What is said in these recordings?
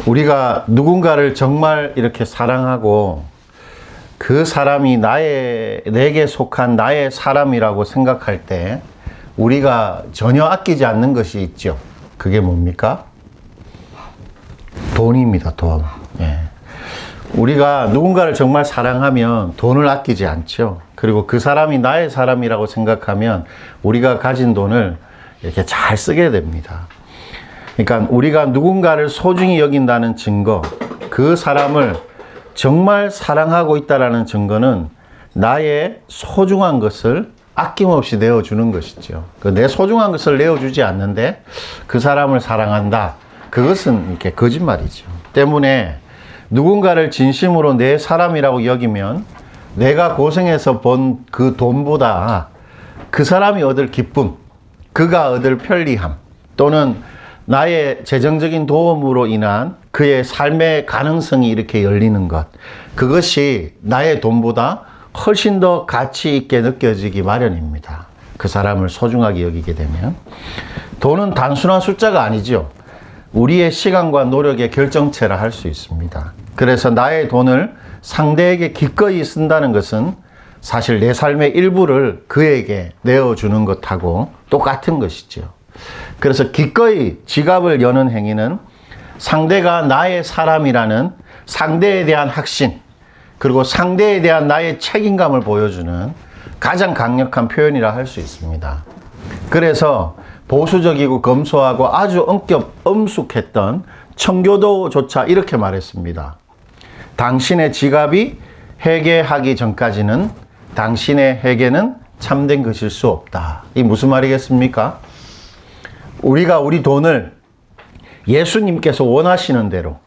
우리가 누군가를 정말 이렇게 사랑하고 그 사람이 내게 속한 나의 사람이라고 생각할 때 우리가 전혀 아끼지 않는 것이 있죠. 그게 뭡니까? 돈입니다, 돈. 예. 우리가 누군가를 정말 사랑하면 돈을 아끼지 않죠. 그리고 그 사람이 나의 사람이라고 생각하면 우리가 가진 돈을 이렇게 잘 쓰게 됩니다. 그러니까 우리가 누군가를 소중히 여긴다는 증거, 그 사람을 정말 사랑하고 있다는 증거는 나의 소중한 것을 아낌없이 내어주는 것이죠. 내 소중한 것을 내어주지 않는데 그 사람을 사랑한다. 그것은 이렇게 거짓말이죠. 때문에 누군가를 진심으로 내 사람이라고 여기면 내가 고생해서 번 그 돈보다 그 사람이 얻을 기쁨, 그가 얻을 편리함, 또는 나의 재정적인 도움으로 인한 그의 삶의 가능성이 이렇게 열리는 것, 그것이 나의 돈보다 훨씬 더 가치 있게 느껴지기 마련입니다. 그 사람을 소중하게 여기게 되면. 돈은 단순한 숫자가 아니죠. 우리의 시간과 노력의 결정체라 할 수 있습니다. 그래서 나의 돈을 상대에게 기꺼이 쓴다는 것은 사실 내 삶의 일부를 그에게 내어주는 것하고 똑같은 것이죠. 그래서 기꺼이 지갑을 여는 행위는 상대가 나의 사람이라는 상대에 대한 확신, 그리고 상대에 대한 나의 책임감을 보여주는 가장 강력한 표현이라 할 수 있습니다. 그래서 보수적이고 검소하고 아주 엄숙했던 청교도조차 이렇게 말했습니다. 당신의 지갑이 회개하기 전까지는 당신의 회개는 참된 것일 수 없다. 이 무슨 말이겠습니까? 우리가 우리 돈을 예수님께서 원하시는 대로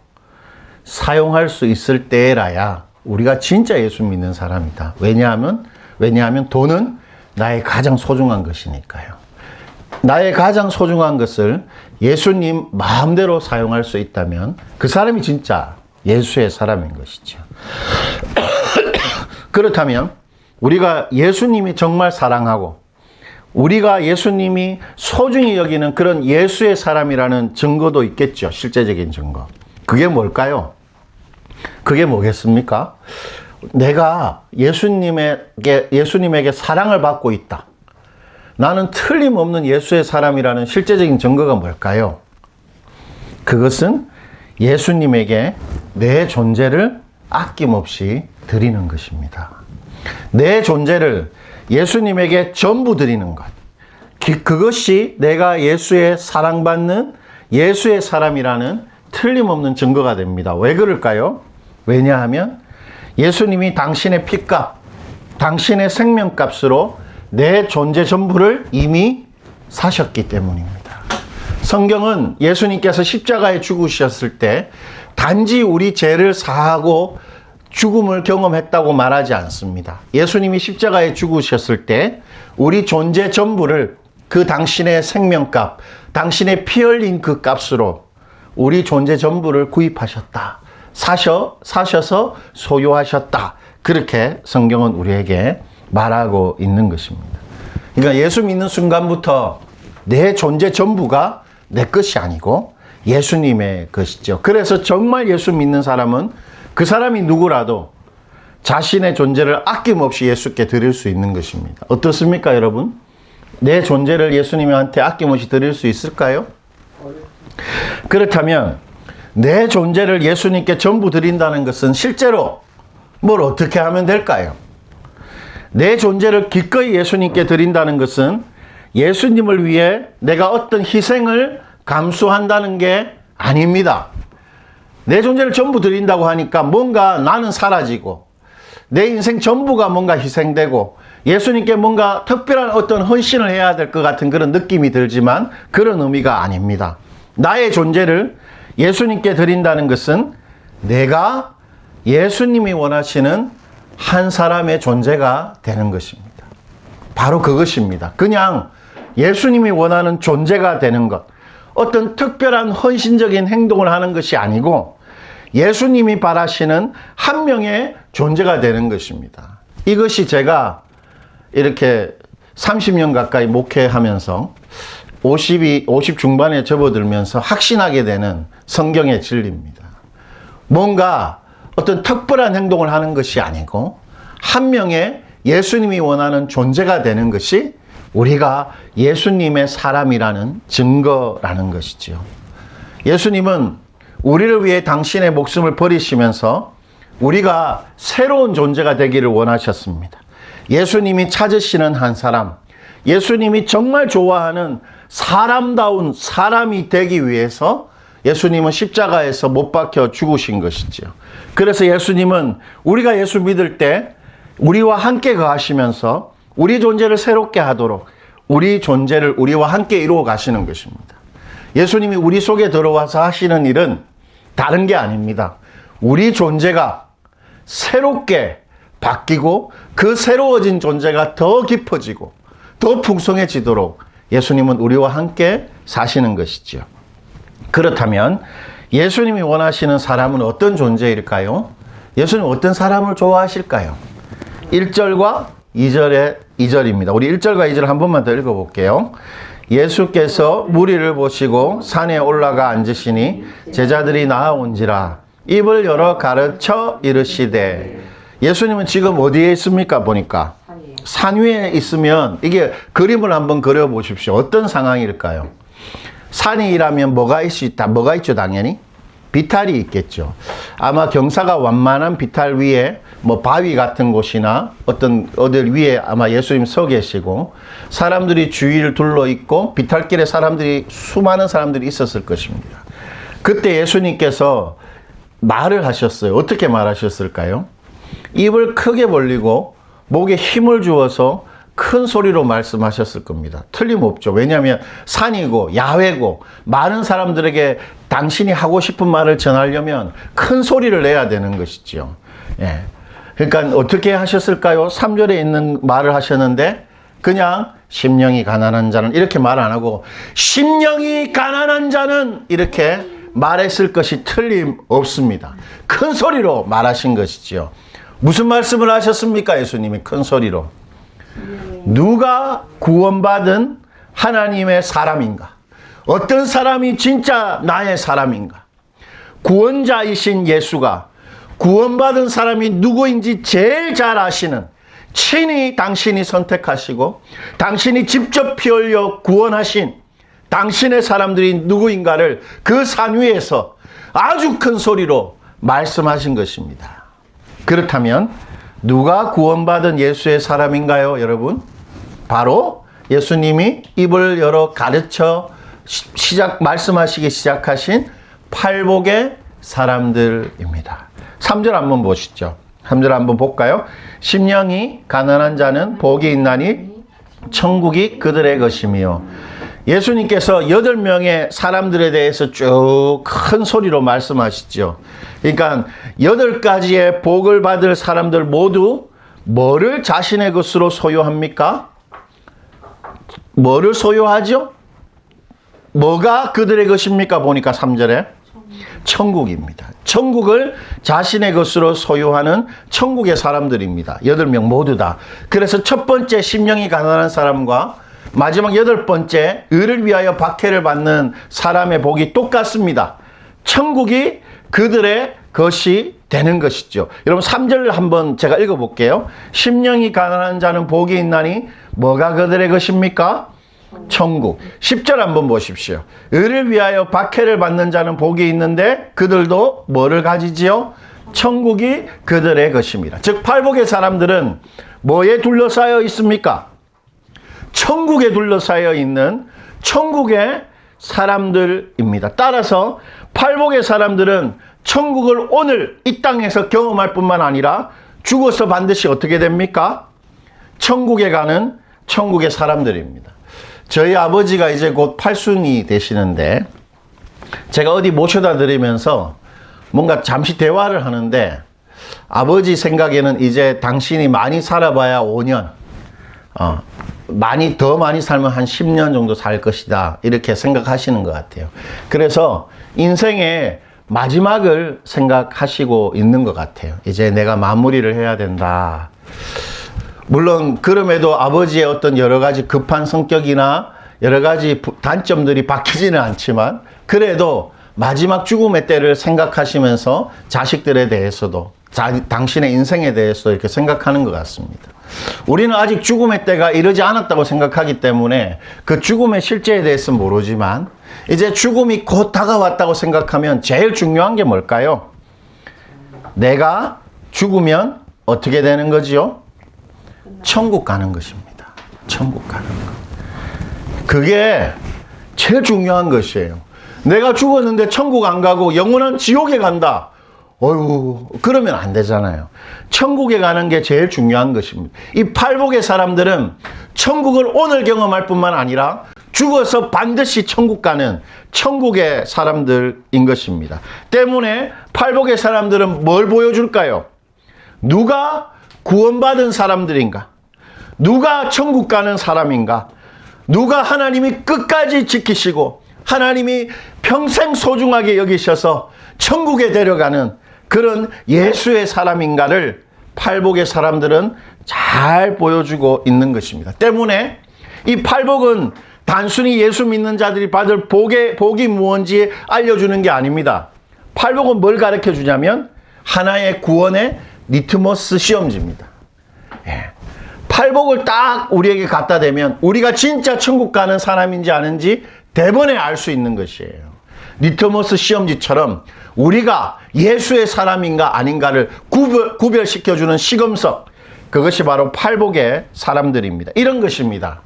사용할 수 있을 때라야 우리가 진짜 예수 믿는 사람이다. 왜냐하면 돈은 나의 가장 소중한 것이니까요. 나의 가장 소중한 것을 예수님 마음대로 사용할 수 있다면 그 사람이 진짜 예수의 사람인 것이죠. 그렇다면 우리가 예수님이 정말 사랑하고 우리가 예수님이 소중히 여기는 그런 예수의 사람이라는 증거도 있겠죠. 실제적인 증거. 그게 뭘까요? 그게 뭐겠습니까? 내가 예수님에게 사랑을 받고 있다. 나는 틀림없는 예수의 사람이라는 실제적인 증거가 뭘까요? 그것은 예수님에게 내 존재를 아낌없이 드리는 것입니다. 내 존재를 예수님에게 전부 드리는 것. 그것이 내가 예수의 사랑받는 예수의 사람이라는 틀림없는 증거가 됩니다. 왜 그럴까요? 왜냐하면 예수님이 당신의 피값, 당신의 생명값으로 내 존재 전부를 이미 사셨기 때문입니다. 성경은 예수님께서 십자가에 죽으셨을 때 단지 우리 죄를 사하고 죽음을 경험했다고 말하지 않습니다. 예수님이 십자가에 죽으셨을 때 우리 존재 전부를 그 당신의 생명값, 당신의 피 흘린 그 값으로 우리 존재 전부를 구입하셨다. 사셔서 소유하셨다. 그렇게 성경은 우리에게 말하고 있는 것입니다. 그러니까 예수 믿는 순간부터 내 존재 전부가 내 것이 아니고 예수님의 것이죠. 그래서 정말 예수 믿는 사람은 그 사람이 누구라도 자신의 존재를 아낌없이 예수께 드릴 수 있는 것입니다. 어떻습니까, 여러분? 내 존재를 예수님한테 아낌없이 드릴 수 있을까요? 그렇다면 내 존재를 예수님께 전부 드린다는 것은 실제로 뭘 어떻게 하면 될까요? 내 존재를 기꺼이 예수님께 드린다는 것은 예수님을 위해 내가 어떤 희생을 감수한다는 게 아닙니다. 내 존재를 전부 드린다고 하니까 뭔가 나는 사라지고 내 인생 전부가 뭔가 희생되고 예수님께 뭔가 특별한 어떤 헌신을 해야 될 것 같은 그런 느낌이 들지만 그런 의미가 아닙니다. 나의 존재를 예수님께 드린다는 것은 내가 예수님이 원하시는 한 사람의 존재가 되는 것입니다. 바로 그것입니다. 그냥 예수님이 원하는 존재가 되는 것. 어떤 특별한 헌신적인 행동을 하는 것이 아니고 예수님이 바라시는 한 명의 존재가 되는 것입니다. 이것이 제가 이렇게 30년 가까이 목회하면서 50 중반에 접어들면서 확신하게 되는 성경의 진리입니다. 뭔가 어떤 특별한 행동을 하는 것이 아니고 한 명의 예수님이 원하는 존재가 되는 것이 우리가 예수님의 사람이라는 증거라는 것이지요. 예수님은 우리를 위해 당신의 목숨을 버리시면서 우리가 새로운 존재가 되기를 원하셨습니다. 예수님이 찾으시는 한 사람, 예수님이 정말 좋아하는 사람다운 사람이 되기 위해서 예수님은 십자가에서 못 박혀 죽으신 것이지요. 그래서 예수님은 우리가 예수 믿을 때 우리와 함께 거하시면서 우리 존재를 새롭게 하도록 우리 존재를 우리와 함께 이루어 가시는 것입니다. 예수님이 우리 속에 들어와서 하시는 일은 다른 게 아닙니다. 우리 존재가 새롭게 바뀌고 그 새로워진 존재가 더 깊어지고 더 풍성해지도록 예수님은 우리와 함께 사시는 것이죠. 그렇다면 예수님이 원하시는 사람은 어떤 존재일까요? 예수님 어떤 사람을 좋아하실까요? 1절과 2절입니다. 우리 1절과 2절 한 번만 더 읽어볼게요. 예수께서 무리를 보시고 산에 올라가 앉으시니 제자들이 나아온지라 입을 열어 가르쳐 이르시되. 예수님은 지금 어디에 있습니까? 보니까 산 위에 있으면 이게 그림을 한번 그려보십시오. 어떤 상황일까요? 산이라면 뭐가 있다? 뭐가 있죠? 당연히 비탈이 있겠죠. 아마 경사가 완만한 비탈 위에 뭐 바위 같은 곳이나 어딜 위에 아마 예수님 서 계시고 사람들이 주위를 둘러 있고 비탈길에 수많은 사람들이 있었을 것입니다. 그때 예수님께서 말을 하셨어요. 어떻게 말하셨을까요? 입을 크게 벌리고 목에 힘을 주어서 큰 소리로 말씀하셨을 겁니다. 틀림없죠. 왜냐하면 산이고 야외고 많은 사람들에게 당신이 하고 싶은 말을 전하려면 큰 소리를 내야 되는 것이죠. 예. 그러니까 어떻게 하셨을까요? 3절에 있는 말을 하셨는데 그냥 심령이 가난한 자는 이렇게 말 안 하고 심령이 가난한 자는 이렇게 말했을 것이 틀림없습니다. 큰 소리로 말하신 것이지요. 무슨 말씀을 하셨습니까? 예수님이 큰 소리로. 누가 구원받은 하나님의 사람인가? 어떤 사람이 진짜 나의 사람인가? 구원자이신 예수가 구원받은 사람이 누구인지 제일 잘 아시는 친히 당신이 선택하시고 당신이 직접 피 흘려 구원하신 당신의 사람들이 누구인가를 그 산 위에서 아주 큰 소리로 말씀하신 것입니다. 그렇다면 누가 구원받은 예수의 사람인가요, 여러분? 바로 예수님이 입을 열어 가르쳐 말씀하시기 시작하신 팔복의 사람들입니다. 3절 한번 보시죠. 3절 한번 볼까요? 심령이 가난한 자는 복이 있나니 천국이 그들의 것이며. 예수님께서 8명의 사람들에 대해서 쭉 큰 소리로 말씀하시죠. 그러니까 8가지의 복을 받을 사람들 모두 뭐를 자신의 것으로 소유합니까? 뭐를 소유하죠? 뭐가 그들의 것입니까? 보니까 3절에 천국입니다. 천국을 자신의 것으로 소유하는 천국의 사람들입니다. 8명 모두 다. 그래서 첫 번째 심령이 가난한 사람과 마지막 8번째 의를 위하여 박해를 받는 사람의 복이 똑같습니다. 천국이 그들의 것이 되는 것이죠. 여러분 3절 한번 제가 읽어볼게요. 심령이 가난한 자는 복이 있나니 뭐가 그들의 것입니까? 천국. 10절 한번 보십시오. 의를 위하여 박해를 받는 자는 복이 있는데 그들도 뭐를 가지지요? 천국이 그들의 것입니다. 즉 팔복의 사람들은 뭐에 둘러싸여 있습니까? 천국에 둘러싸여 있는 천국의 사람들입니다. 따라서 팔복의 사람들은 천국을 오늘 이 땅에서 경험할 뿐만 아니라 죽어서 반드시 어떻게 됩니까? 천국에 가는 천국의 사람들입니다. 저희 아버지가 이제 곧 팔순이 되시는데 제가 어디 모셔다 드리면서 뭔가 잠시 대화를 하는데 아버지 생각에는 이제 당신이 많이 살아봐야 5년 더 많이 살면 한 10년 정도 살 것이다 이렇게 생각하시는 것 같아요. 그래서 인생의 마지막을 생각하시고 있는 것 같아요. 이제 내가 마무리를 해야 된다. 물론 그럼에도 아버지의 어떤 여러 가지 급한 성격이나 여러 가지 단점들이 바뀌지는 않지만 그래도 마지막 죽음의 때를 생각하시면서 자식들에 대해서도 당신의 인생에 대해서도 이렇게 생각하는 것 같습니다. 우리는 아직 죽음의 때가 이르지 않았다고 생각하기 때문에 그 죽음의 실제에 대해서는 모르지만 이제 죽음이 곧 다가왔다고 생각하면 제일 중요한 게 뭘까요? 내가 죽으면 어떻게 되는 거지요? 천국 가는 것입니다. 천국 가는 것. 그게 제일 중요한 것이에요. 내가 죽었는데 천국 안 가고 영원한 지옥에 간다. 어휴, 그러면 안 되잖아요. 천국에 가는 게 제일 중요한 것입니다. 이 팔복의 사람들은 천국을 오늘 경험할 뿐만 아니라 죽어서 반드시 천국 가는 천국의 사람들인 것입니다. 때문에 팔복의 사람들은 뭘 보여줄까요? 누가 구원받은 사람들인가? 누가 천국 가는 사람인가? 누가 하나님이 끝까지 지키시고 하나님이 평생 소중하게 여기셔서 천국에 데려가는 그런 예수의 사람인가를 팔복의 사람들은 잘 보여주고 있는 것입니다. 때문에 이 팔복은 단순히 예수 믿는 자들이 받을 복이 무언지 알려주는 게 아닙니다. 팔복은 뭘 가르쳐 주냐면 하나의 구원의 리트머스 시험지입니다. 예. 팔복을 딱 우리에게 갖다 대면 우리가 진짜 천국 가는 사람인지 아닌지 대번에 알 수 있는 것이에요. 리트머스 시험지처럼 우리가 예수의 사람인가 아닌가를 구별시켜주는 시금석, 그것이 바로 팔복의 사람들입니다. 이런 것입니다.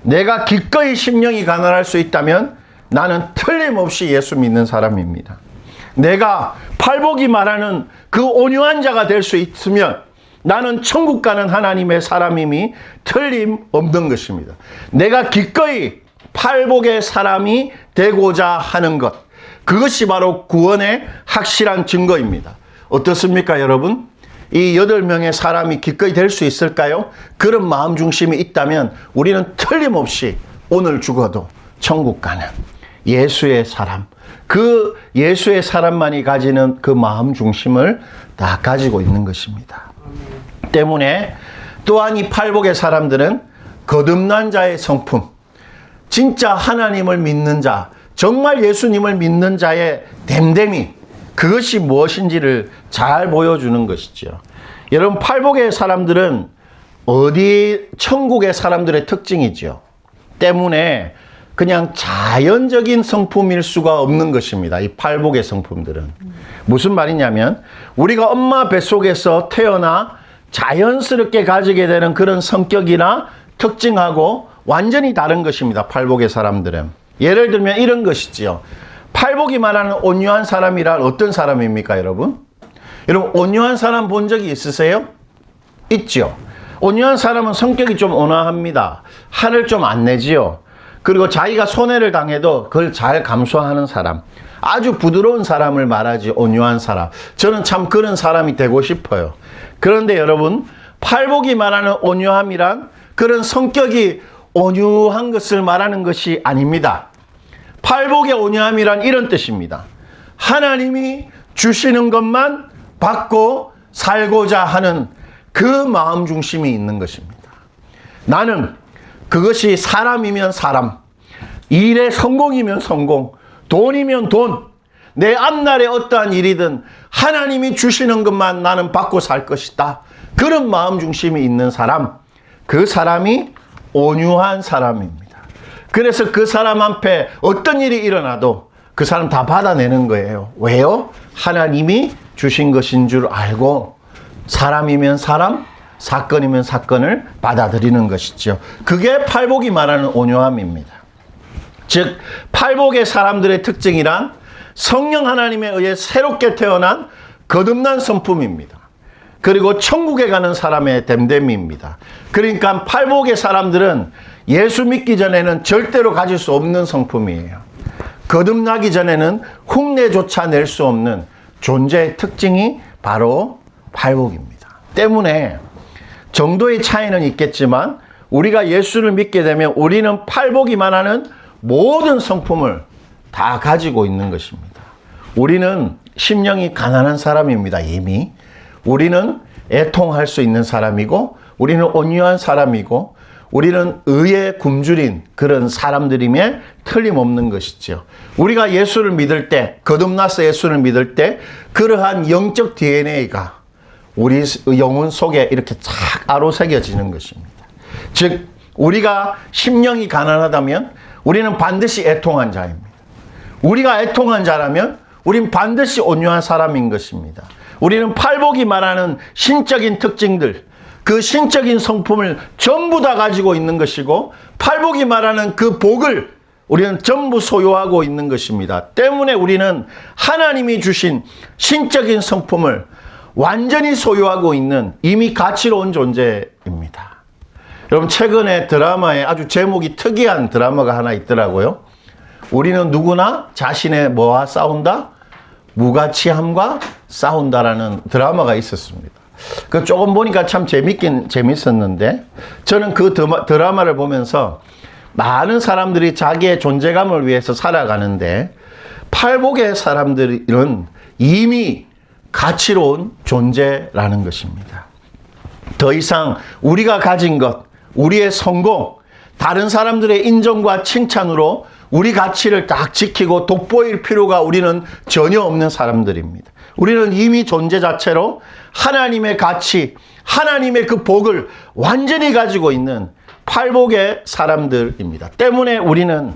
내가 기꺼이 심령이 가난할 수 있다면 나는 틀림없이 예수 믿는 사람입니다. 내가 팔복이 말하는 그 온유한 자가 될 수 있으면 나는 천국 가는 하나님의 사람임이 틀림없는 것입니다. 내가 기꺼이 팔복의 사람이 되고자 하는 것, 그것이 바로 구원의 확실한 증거입니다. 어떻습니까, 여러분? 이 8명의 사람이 기꺼이 될 수 있을까요? 그런 마음 중심이 있다면 우리는 틀림없이 오늘 죽어도 천국 가는 예수의 사람, 그 예수의 사람만이 가지는 그 마음 중심을 다 가지고 있는 것입니다. 때문에 또한 이 팔복의 사람들은 거듭난 자의 성품, 진짜 하나님을 믿는 자, 정말 예수님을 믿는 자의 됨됨이, 그것이 무엇인지를 잘 보여주는 것이죠. 여러분, 팔복의 사람들은 어디 천국의 사람들의 특징이죠. 때문에 그냥 자연적인 성품일 수가 없는 것입니다. 이 팔복의 성품들은. 무슨 말이냐면 우리가 엄마 뱃속에서 태어나 자연스럽게 가지게 되는 그런 성격이나 특징하고 완전히 다른 것입니다. 팔복의 사람들은. 예를 들면 이런 것이지요. 팔복이 말하는 온유한 사람이란 어떤 사람입니까, 여러분? 여러분, 온유한 사람 본 적이 있으세요? 있죠. 온유한 사람은 성격이 좀 온화합니다. 화를 좀 안 내지요. 그리고 자기가 손해를 당해도 그걸 잘 감수하는 사람. 아주 부드러운 사람을 말하지, 온유한 사람. 저는 참 그런 사람이 되고 싶어요. 그런데 여러분, 팔복이 말하는 온유함이란 그런 성격이 온유한 것을 말하는 것이 아닙니다. 팔복의 온유함이란 이런 뜻입니다. 하나님이 주시는 것만 받고 살고자 하는 그 마음 중심이 있는 것입니다. 나는 그것이 사람이면 사람, 일의 성공이면 성공, 돈이면 돈, 내 앞날에 어떠한 일이든 하나님이 주시는 것만 나는 받고 살 것이다. 그런 마음 중심이 있는 사람, 그 사람이 온유한 사람입니다. 그래서 그 사람 앞에 어떤 일이 일어나도 그 사람 다 받아내는 거예요. 왜요? 하나님이 주신 것인 줄 알고 사람이면 사람, 사건이면 사건을 받아들이는 것이죠. 그게 팔복이 말하는 온유함입니다. 즉, 팔복의 사람들의 특징이란 성령 하나님에 의해 새롭게 태어난 거듭난 성품입니다. 그리고 천국에 가는 사람의 됨됨이입니다. 그러니까 팔복의 사람들은 예수 믿기 전에는 절대로 가질 수 없는 성품이에요. 거듭나기 전에는 흉내조차 낼 수 없는 존재의 특징이 바로 팔복입니다. 때문에 정도의 차이는 있겠지만 우리가 예수를 믿게 되면 우리는 팔복이 말하는 모든 성품을 다 가지고 있는 것입니다. 우리는 심령이 가난한 사람입니다. 이미. 우리는 애통할 수 있는 사람이고 우리는 온유한 사람이고 우리는 의에 굶주린 그런 사람들임에 틀림없는 것이죠. 우리가 예수를 믿을 때, 거듭나서 예수를 믿을 때 그러한 영적 DNA가 우리 영혼 속에 이렇게 쫙 아로새겨지는 것입니다. 즉 우리가 심령이 가난하다면 우리는 반드시 애통한 자입니다. 우리가 애통한 자라면 우린 반드시 온유한 사람인 것입니다. 우리는 팔복이 말하는 신적인 특징들, 그 신적인 성품을 전부 다 가지고 있는 것이고 팔복이 말하는 그 복을 우리는 전부 소유하고 있는 것입니다. 때문에 우리는 하나님이 주신 신적인 성품을 완전히 소유하고 있는 이미 가치로운 존재입니다. 여러분 최근에 드라마에 아주 제목이 특이한 드라마가 하나 있더라고요. 우리는 누구나 자신의 뭐와 싸운다? 무가치함과 싸운다라는 드라마가 있었습니다. 그 조금 보니까 참 재밌었는데 저는 그 드라마를 보면서 많은 사람들이 자기의 존재감을 위해서 살아가는데 팔복의 사람들은 이미 가치로운 존재라는 것입니다. 더 이상 우리가 가진 것, 우리의 성공, 다른 사람들의 인정과 칭찬으로 우리 가치를 딱 지키고 돋보일 필요가 우리는 전혀 없는 사람들입니다. 우리는 이미 존재 자체로 하나님의 가치, 하나님의 그 복을 완전히 가지고 있는 팔복의 사람들입니다. 때문에 우리는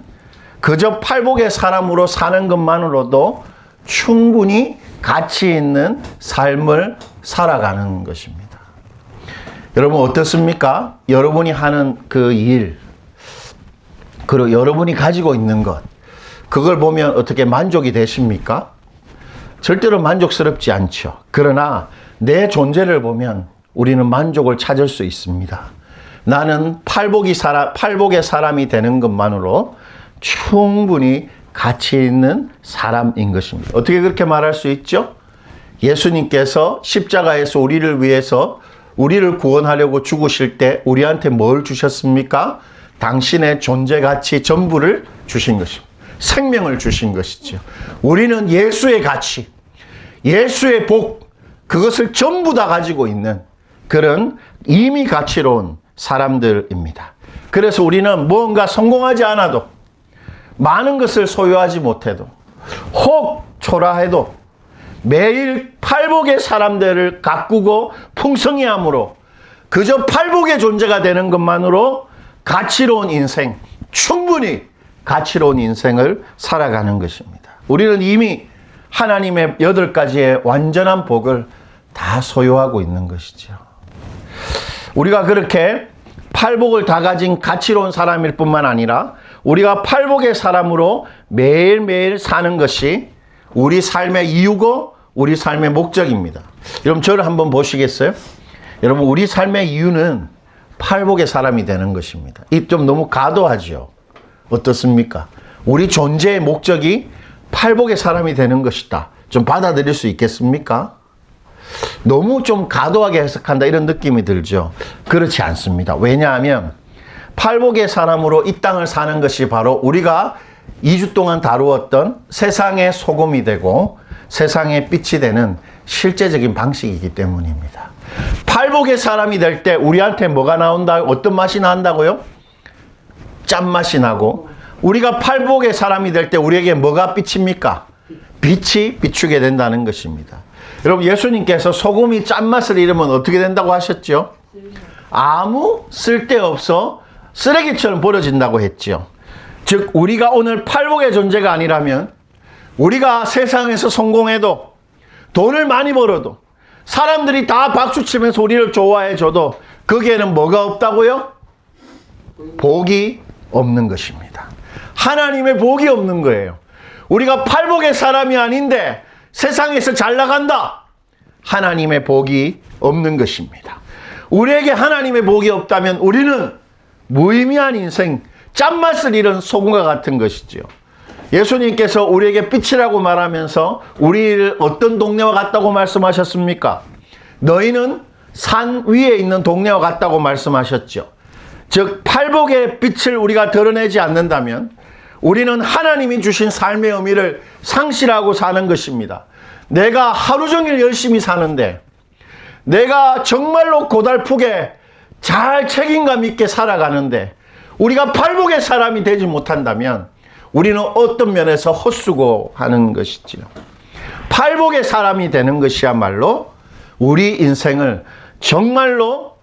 그저 팔복의 사람으로 사는 것만으로도 충분히 가치 있는 삶을 살아가는 것입니다. 여러분 어떻습니까? 여러분이 하는 그 일, 그리고 여러분이 가지고 있는 것, 그걸 보면 어떻게 만족이 되십니까? 절대로 만족스럽지 않죠. 그러나 내 존재를 보면 우리는 만족을 찾을 수 있습니다. 나는 팔복의 사람이 되는 것만으로 충분히 가치 있는 사람인 것입니다. 어떻게 그렇게 말할 수 있죠? 예수님께서 십자가에서 우리를 위해서 우리를 구원하려고 죽으실 때 우리한테 뭘 주셨습니까? 당신의 존재 가치 전부를 주신 것입니다. 생명을 주신 것이죠. 우리는 예수의 가치, 예수의 복, 그것을 전부 다 가지고 있는 그런 이미 가치로운 사람들입니다. 그래서 우리는 무언가 성공하지 않아도, 많은 것을 소유하지 못해도, 혹 초라해도 매일 팔복의 사람들을 가꾸고 풍성히함으로 그저 팔복의 존재가 되는 것만으로 가치로운 인생, 충분히 가치로운 인생을 살아가는 것입니다. 우리는 이미 하나님의 8가지의 완전한 복을 다 소유하고 있는 것이죠. 우리가 그렇게 팔복을 다 가진 가치로운 사람일 뿐만 아니라 우리가 팔복의 사람으로 매일매일 사는 것이 우리 삶의 이유고 우리 삶의 목적입니다. 여러분 저를 한번 보시겠어요? 여러분 우리 삶의 이유는 팔복의 사람이 되는 것입니다. 이 좀 너무 과도하죠. 어떻습니까? 우리 존재의 목적이 팔복의 사람이 되는 것이다. 좀 받아들일 수 있겠습니까? 너무 좀 과도하게 해석한다 이런 느낌이 들죠. 그렇지 않습니다. 왜냐하면 팔복의 사람으로 이 땅을 사는 것이 바로 우리가 2주 동안 다루었던 세상의 소금이 되고 세상의 빛이 되는 실제적인 방식이기 때문입니다. 팔복의 사람이 될 때 우리한테 뭐가 나온다? 어떤 맛이 난다고요? 짠맛이 나고, 우리가 팔복의 사람이 될 때 우리에게 뭐가 비칩니까? 빛이 비추게 된다는 것입니다. 여러분 예수님께서 소금이 짠맛을 잃으면 어떻게 된다고 하셨죠? 아무 쓸데없어 쓰레기처럼 버려진다고 했죠. 즉 우리가 오늘 팔복의 존재가 아니라면 우리가 세상에서 성공해도 돈을 많이 벌어도 사람들이 다 박수치면서 우리를 좋아해줘도 거기에는 뭐가 없다고요? 복이 없는 것입니다. 하나님의 복이 없는 거예요. 우리가 팔복의 사람이 아닌데 세상에서 잘 나간다. 하나님의 복이 없는 것입니다. 우리에게 하나님의 복이 없다면 우리는 무의미한 인생, 짠맛을 잃은 소금과 같은 것이죠. 예수님께서 우리에게 빛이라고 말하면서 우리를 어떤 동네와 같다고 말씀하셨습니까? 너희는 산 위에 있는 동네와 같다고 말씀하셨죠. 즉 팔복의 빛을 우리가 드러내지 않는다면 우리는 하나님이 주신 삶의 의미를 상실하고 사는 것입니다. 내가 하루 종일 열심히 사는데, 내가 정말로 고달프게 잘 책임감 있게 살아가는데 우리가 팔복의 사람이 되지 못한다면 우리는 어떤 면에서 헛수고하는 것이지요. 팔복의 사람이 되는 것이야말로 우리 인생을 정말로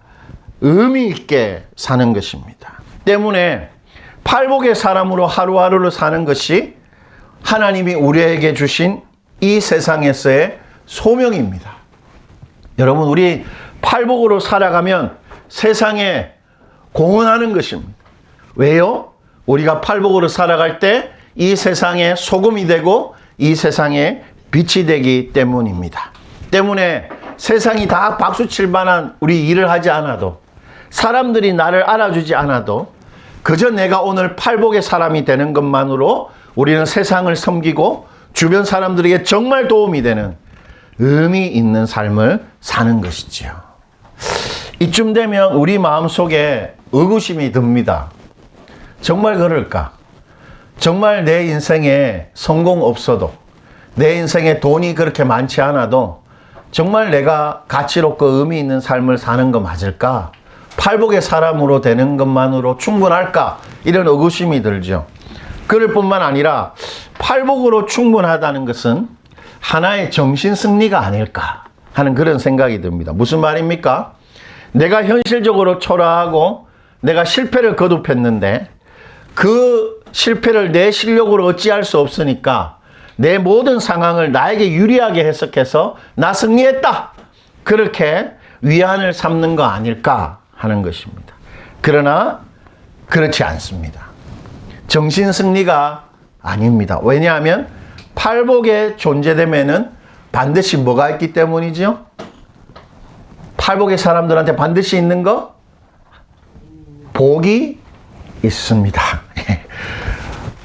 의미 있게 사는 것입니다. 때문에 팔복의 사람으로 하루하루를 사는 것이 하나님이 우리에게 주신 이 세상에서의 소명입니다. 여러분, 우리 팔복으로 살아가면 세상에 공헌하는 것입니다. 왜요? 우리가 팔복으로 살아갈 때 이 세상에 소금이 되고 이 세상에 빛이 되기 때문입니다. 때문에 세상이 다 박수칠 만한 우리 일을 하지 않아도, 사람들이 나를 알아주지 않아도 그저 내가 오늘 팔복의 사람이 되는 것만으로 우리는 세상을 섬기고 주변 사람들에게 정말 도움이 되는 의미 있는 삶을 사는 것이지요. 이쯤 되면 우리 마음속에 의구심이 듭니다. 정말 그럴까? 정말 내 인생에 성공 없어도, 내 인생에 돈이 그렇게 많지 않아도 정말 내가 가치롭고 의미 있는 삶을 사는 거 맞을까? 팔복의 사람으로 되는 것만으로 충분할까? 이런 의구심이 들죠. 그럴 뿐만 아니라 팔복으로 충분하다는 것은 하나의 정신 승리가 아닐까 하는 그런 생각이 듭니다. 무슨 말입니까? 내가 현실적으로 초라하고 내가 실패를 거듭했는데 그 실패를 내 실력으로 어찌할 수 없으니까 내 모든 상황을 나에게 유리하게 해석해서 나 승리했다, 그렇게 위안을 삼는 거 아닐까 하는 것입니다. 그러나 그렇지 않습니다. 정신 승리가 아닙니다. 왜냐하면 팔복의 존재됨에는 반드시 뭐가 있기 때문이죠? 팔복의 사람들한테 반드시 있는 거? 복이 있습니다.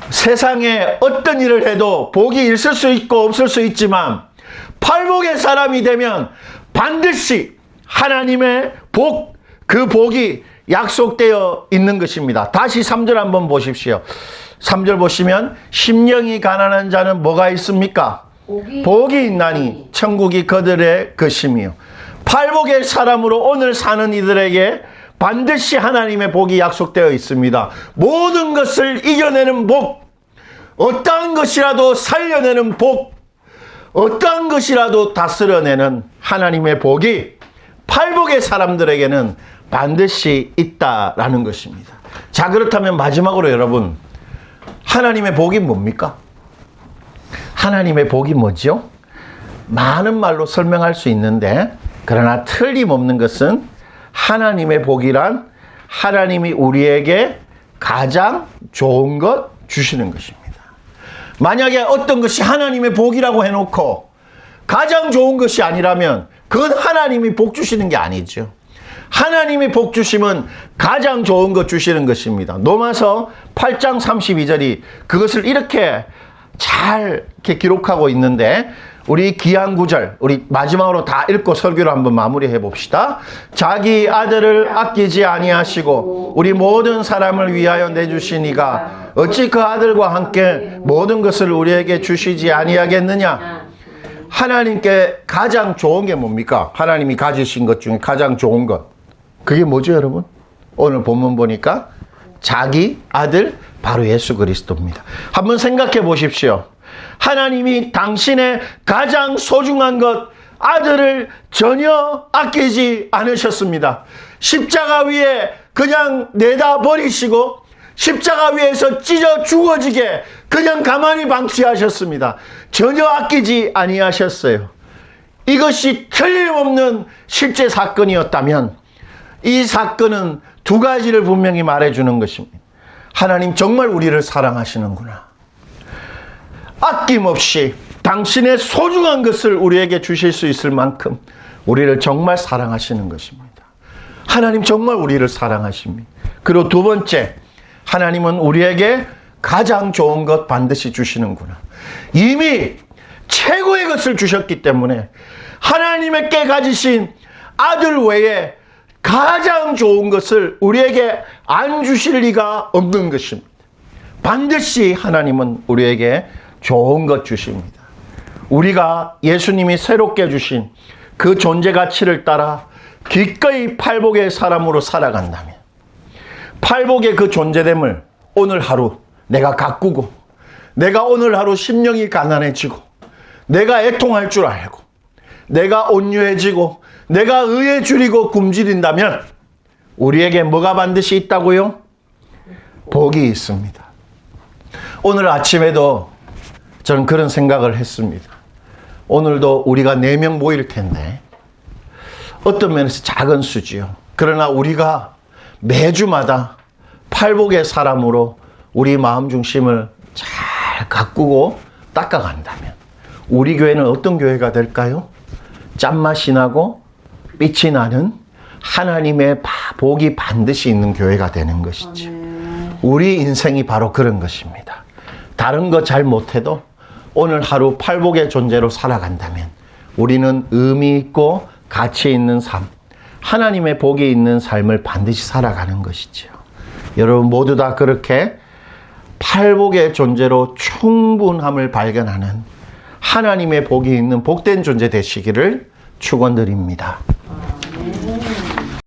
세상에 어떤 일을 해도 복이 있을 수 있고 없을 수 있지만 팔복의 사람이 되면 반드시 하나님의 복, 그 복이 약속되어 있는 것입니다. 다시 3절 한번 보십시오. 3절 보시면 심령이 가난한 자는 뭐가 있습니까? 복이 있나니 천국이 그들의 것이며. 팔복의 사람으로 오늘 사는 이들에게 반드시 하나님의 복이 약속되어 있습니다. 모든 것을 이겨내는 복, 어떠한 것이라도 살려내는 복, 어떠한 것이라도 다스려내는 하나님의 복이 팔복의 사람들에게는 반드시 있다라는 것입니다. 자, 그렇다면 마지막으로 여러분, 하나님의 복이 뭡니까? 하나님의 복이 뭐죠? 많은 말로 설명할 수 있는데, 그러나 틀림없는 것은 하나님의 복이란 하나님이 우리에게 가장 좋은 것 주시는 것입니다. 만약에 어떤 것이 하나님의 복이라고 해놓고 가장 좋은 것이 아니라면 그건 하나님이 복 주시는 게 아니죠. 하나님이 복 주심은 가장 좋은 것 주시는 것입니다. 로마서 8장 32절이 그것을 이렇게 잘 이렇게 기록하고 있는데, 우리 귀한 구절, 우리 마지막으로 다 읽고 설교를 한번 마무리해 봅시다. 자기 아들을 아끼지 아니하시고 우리 모든 사람을 위하여 내주시니가 어찌 그 아들과 함께 모든 것을 우리에게 주시지 아니하겠느냐. 하나님께 가장 좋은 게 뭡니까? 하나님이 가지신 것 중에 가장 좋은 것, 그게 뭐죠, 여러분? 오늘 본문 보니까 자기 아들, 바로 예수 그리스도입니다. 한번 생각해 보십시오. 하나님이 당신의 가장 소중한 것, 아들을 전혀 아끼지 않으셨습니다. 십자가 위에 그냥 내다 버리시고 십자가 위에서 찢어 죽어지게 그냥 가만히 방치하셨습니다. 전혀 아끼지 아니하셨어요. 이것이 틀림없는 실제 사건이었다면 이 사건은 두 가지를 분명히 말해주는 것입니다. 하나님 정말 우리를 사랑하시는구나. 아낌없이 당신의 소중한 것을 우리에게 주실 수 있을 만큼 우리를 정말 사랑하시는 것입니다. 하나님 정말 우리를 사랑하십니다. 그리고 두 번째, 하나님은 우리에게 가장 좋은 것 반드시 주시는구나. 이미 최고의 것을 주셨기 때문에 하나님께 가지신 아들 외에 가장 좋은 것을 우리에게 안 주실 리가 없는 것입니다. 반드시 하나님은 우리에게 좋은 것 주십니다. 우리가 예수님이 새롭게 주신 그 존재 가치를 따라 기꺼이 팔복의 사람으로 살아간다면, 팔복의 그 존재됨을 오늘 하루 내가 가꾸고, 내가 오늘 하루 심령이 가난해지고, 내가 애통할 줄 알고, 내가 온유해지고, 내가 의에 줄이고 굶주린다면 우리에게 뭐가 반드시 있다고요? 복이 있습니다. 오늘 아침에도 저는 그런 생각을 했습니다. 오늘도 우리가 4명 모일 텐데 어떤 면에서 작은 수지요. 그러나 우리가 매주마다 팔복의 사람으로 우리 마음 중심을 잘 가꾸고 닦아간다면 우리 교회는 어떤 교회가 될까요? 짠맛이 나고 빛이 나는 하나님의 복이 반드시 있는 교회가 되는 것이죠. 우리 인생이 바로 그런 것입니다. 다른 거 잘 못해도 오늘 하루 팔복의 존재로 살아간다면 우리는 의미 있고 가치 있는 삶, 하나님의 복이 있는 삶을 반드시 살아가는 것이죠. 여러분 모두 다 그렇게 팔복의 존재로 충분함을 발견하는 하나님의 복이 있는 복된 존재 되시기를 축원드립니다.